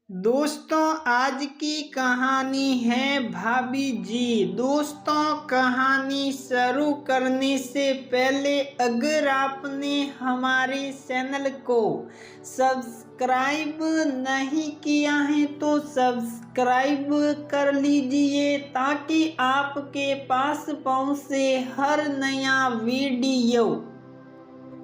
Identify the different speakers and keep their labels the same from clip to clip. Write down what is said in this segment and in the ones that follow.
Speaker 1: दोस्तों, आज की कहानी है भाभी जी। दोस्तों, कहानी शुरू करने से पहले अगर आपने हमारे चैनल को सब्सक्राइब नहीं किया है तो सब्सक्राइब कर लीजिए ताकि आपके पास पहुंचे हर नया वीडियो।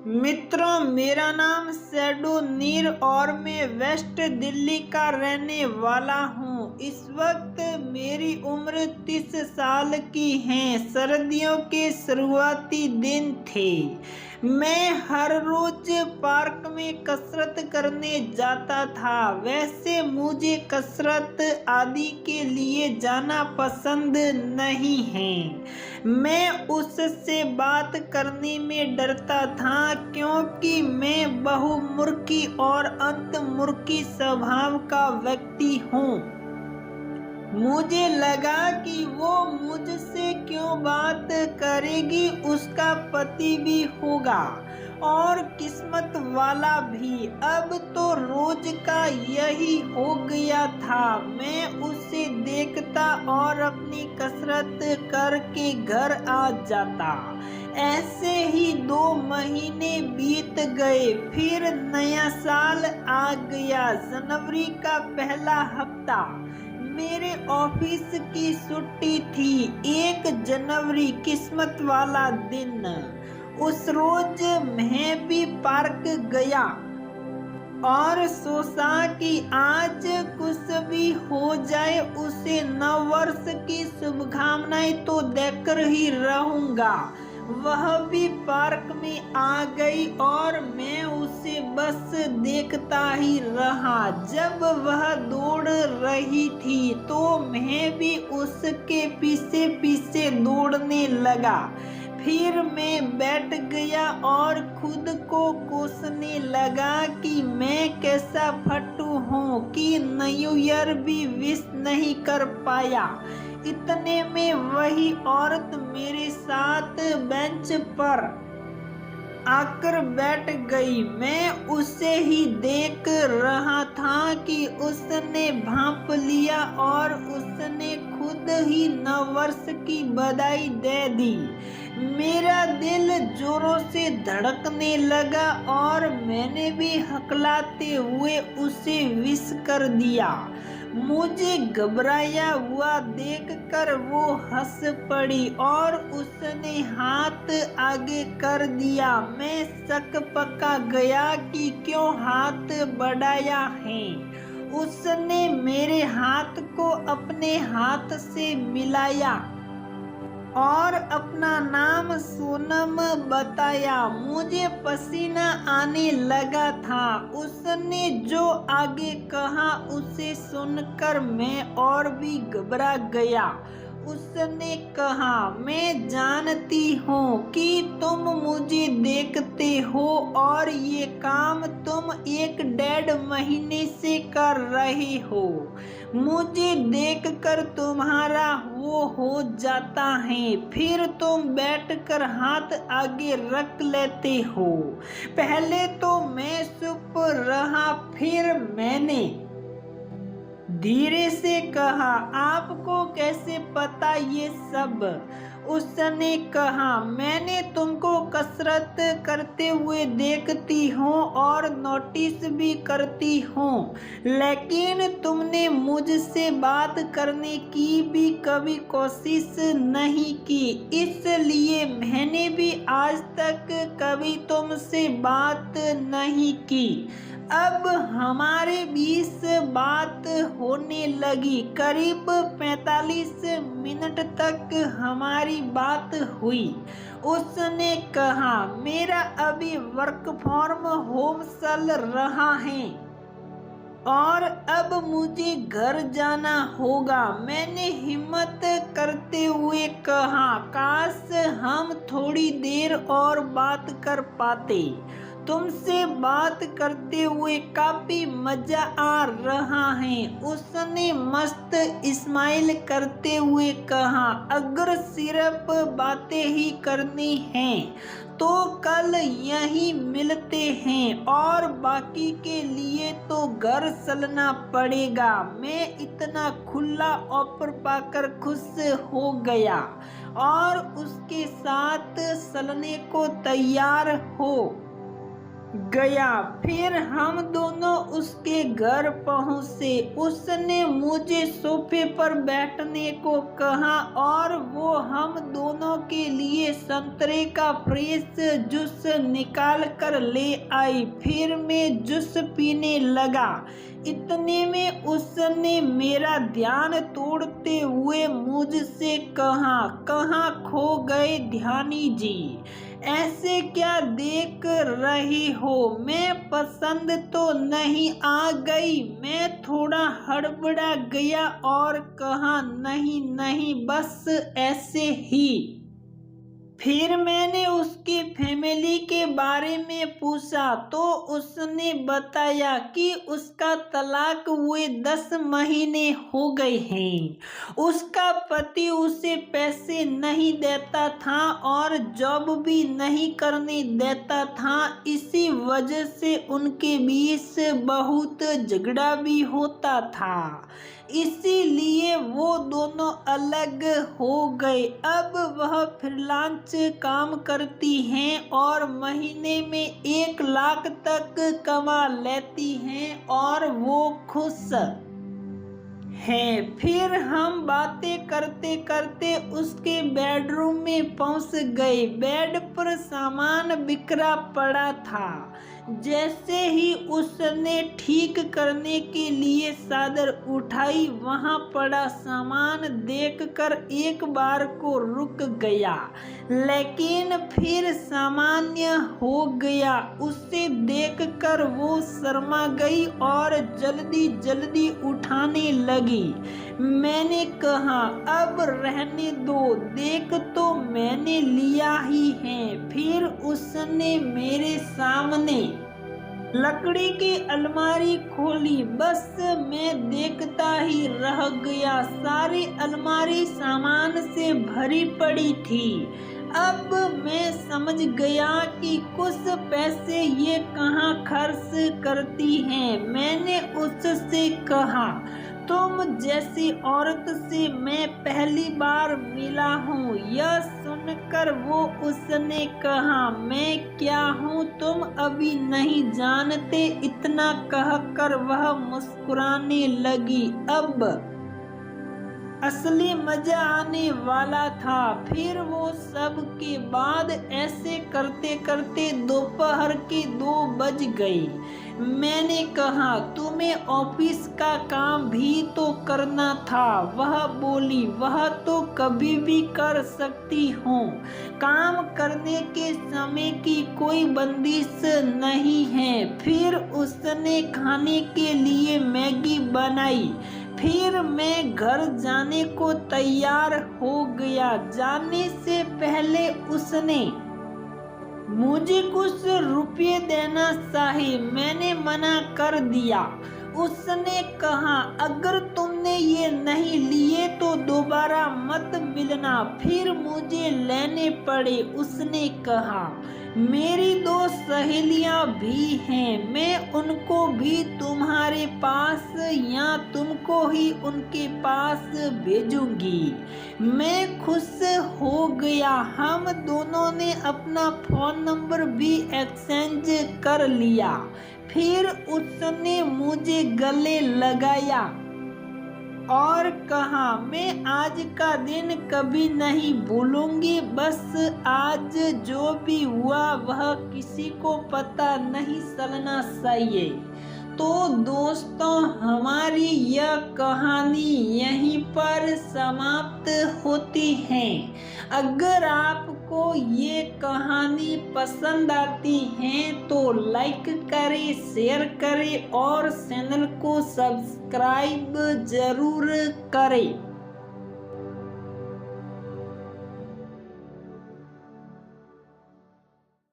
Speaker 1: मित्रों, मेरा नाम शैडो नीर और मैं वेस्ट दिल्ली का रहने वाला हूँ। इस वक्त मेरी उम्र 30 साल की है। सर्दियों के शुरुआती दिन थे। मैं हर रोज पार्क में कसरत करने जाता था। वैसे मुझे कसरत आदि के लिए जाना पसंद नहीं है। मैं उससे बात करने में डरता था क्योंकि मैं बहुमुखी और अंतर्मुखी स्वभाव का व्यक्ति हूँ। मुझे लगा कि वो मुझसे क्यों बात करेगी, उसका पति भी होगा और किस्मत वाला भी। अब तो रोज का यही हो गया था। मैं उसे देखता और अपनी कसरत करके घर आ जाता। ऐसे ही 2 महीने बीत गए। फिर नया साल आ गया। जनवरी का पहला हफ्ता। मेरे ऑफिस की छुट्टी थी। 1 जनवरी किस्मत वाला दिन। उस रोज मैं भी पार्क गया और सोचा कि आज कुछ भी हो जाए उसे नव वर्ष की शुभकामनाएं तो देकर ही रहूंगा। वह भी पार्क में आ गई और मैं उसे बस देखता ही रहा। जब वह दौड़ रही थी तो मैं भी उसके पीछे पीछे दौड़ने लगा। फिर मैं बैठ गया और खुद को कोसने लगा कि मैं कैसा फट्टू हूँ कि न्यू ईयर भी विश नहीं कर पाया। इतने में वही औरत मेरे साथ बेंच पर आकर बैठ गई। मैं उसे ही देख रहा था कि उसने भांप लिया और उसने खुद ही नववर्ष की बधाई दे दी। मेरा दिल जोरों से धड़कने लगा और मैंने भी हकलाते हुए उसे विश कर दिया। मुझे घबराया हुआ देखकर वो हंस पड़ी और उसने हाथ आगे कर दिया। मैं शक पका गया कि क्यों हाथ बढ़ाया है। उसने मेरे हाथ को अपने हाथ से मिलाया और अपना नाम सोनम बताया। मुझे पसीना आने लगा था। उसने जो आगे कहा उसे सुनकर मैं और भी घबरा गया। उसने कहा, मैं जानती हूँ कि तुम मुझे देखते हो और ये काम तुम 1.5 महीने से कर रहे हो। मुझे देखकर तुम्हारा वो हो जाता है। फिर तुम बैठकर हाथ आगे रख लेते हो। पहले तो मैं चुप रहा, फिर मैंने धीरे से कहा, आपको कैसे पता ये सब? उसने कहा, मैंने तुमको कसरत करते हुए देखती हूँ और नोटिस भी करती हूँ, लेकिन तुमने मुझसे बात करने की भी कभी कोशिश नहीं की। इसलिए मैंने भी आज तक कभी तुमसे बात नहीं की। अब हमारे बीच बात होने लगी। करीब 45 मिनट तक हमारी बात हुई। उसने कहा, मेरा अभी वर्क फ्रॉम होम चल रहा है और अब मुझे घर जाना होगा। मैंने हिम्मत करते हुए कहा, काश हम थोड़ी देर और बात कर पाते। तुमसे बात करते हुए काफी मजा आ रहा है। उसने मस्त स्माइल करते हुए कहा, अगर सिर्फ बातें ही करनी हैं तो कल यहीं मिलते हैं और बाकी के लिए तो घर चलना पड़ेगा। मैं इतना खुला ऑफर पाकर खुश हो गया और उसके साथ चलने को तैयार हो गया। फिर हम दोनों उसके घर पहुंचे। उसने मुझे सोफे पर बैठने को कहा और वो हम दोनों के लिए संतरे का फ्रेश जूस निकाल कर ले आई। फिर मैं जूस पीने लगा। इतने में उसने मेरा ध्यान तोड़ते हुए मुझसे कहा, कहाँ खो गए ध्यानी जी? ऐसे क्या देख रही हो? मैं पसंद तो नहीं आ गई? मैं थोड़ा हड़बड़ा गया और कहा, नहीं नहीं, बस ऐसे ही। फिर मैंने उसकी फैमिली के बारे में पूछा तो उसने बताया कि उसका तलाक हुए 10 महीने हो गए हैं। उसका पति उसे पैसे नहीं देता था और जॉब भी नहीं करने देता था। इसी वजह से उनके बीच बहुत झगड़ा भी होता था, इसीलिए वो दोनों अलग हो गए। अब वह फ्रीलांस काम करती हैं और महीने में 1 लाख तक कमा लेती हैं और वो खुश हैं। फिर हम बातें करते करते उसके बेडरूम में पहुंच गए। बेड पर सामान बिखरा पड़ा था। जैसे ही उसने ठीक करने के लिए चादर उठाई, वहां पड़ा सामान देखकर एक बार को रुक गया, लेकिन फिर सामान्य हो गया। उसे देखकर वो शर्मा गई और जल्दी जल्दी उठाने लगी। मैंने कहा, अब रहने दो, देख तो मैंने लिया ही है। फिर उसने मेरे सामने लकड़ी की अलमारी खोली। बस मैं देखता ही रह गया। सारी अलमारी सामान से भरी पड़ी थी। अब मैं समझ गया कि कुछ पैसे ये कहाँ खर्च करती हैं। मैंने उससे कहा, तुम जैसी औरत से मैं पहली बार मिला हूँ। यह सुनकर वो उसने कहा, मैं क्या हूँ तुम अभी नहीं जानते? इतना कहकर वह मुस्कुराने लगी। अब असली मजा आने वाला था। फिर वो सब के बाद ऐसे करते करते दोपहर के 2 बज गए। मैंने कहा, तुम्हें ऑफिस का काम भी तो करना था। वह बोली, वह तो कभी भी कर सकती हूँ। काम करने के समय की कोई बंदिश नहीं है। फिर उसने खाने के लिए मैगी बनाई। फिर मैं घर जाने को तैयार हो गया। जाने से पहले उसने मुझे कुछ रुपये देना चाहे। मैंने मना कर दिया। उसने कहा, अगर तुमने ये नहीं लिए तो दोबारा मत मिलना। फिर मुझे लेने पड़े। उसने कहा, मेरी 2 सहेलियां भी हैं, मैं उनको भी तुम्हारे पास या तुमको ही उनके पास भेजूंगी। मैं खुश हो गया। हम दोनों ने अपना फोन नंबर भी एक्सचेंज कर लिया। फिर उसने मुझे गले लगाया और कहा, मैं आज का दिन कभी नहीं भूलूंगी। बस आज जो भी हुआ वह किसी को पता नहीं चलना चाहिए। तो दोस्तों, हमारी यह कहानी यहीं पर समाप्त होती है। अगर आपको ये कहानी पसंद आती है तो लाइक करें, शेयर करें और चैनल को सब्सक्राइब जरूर करें।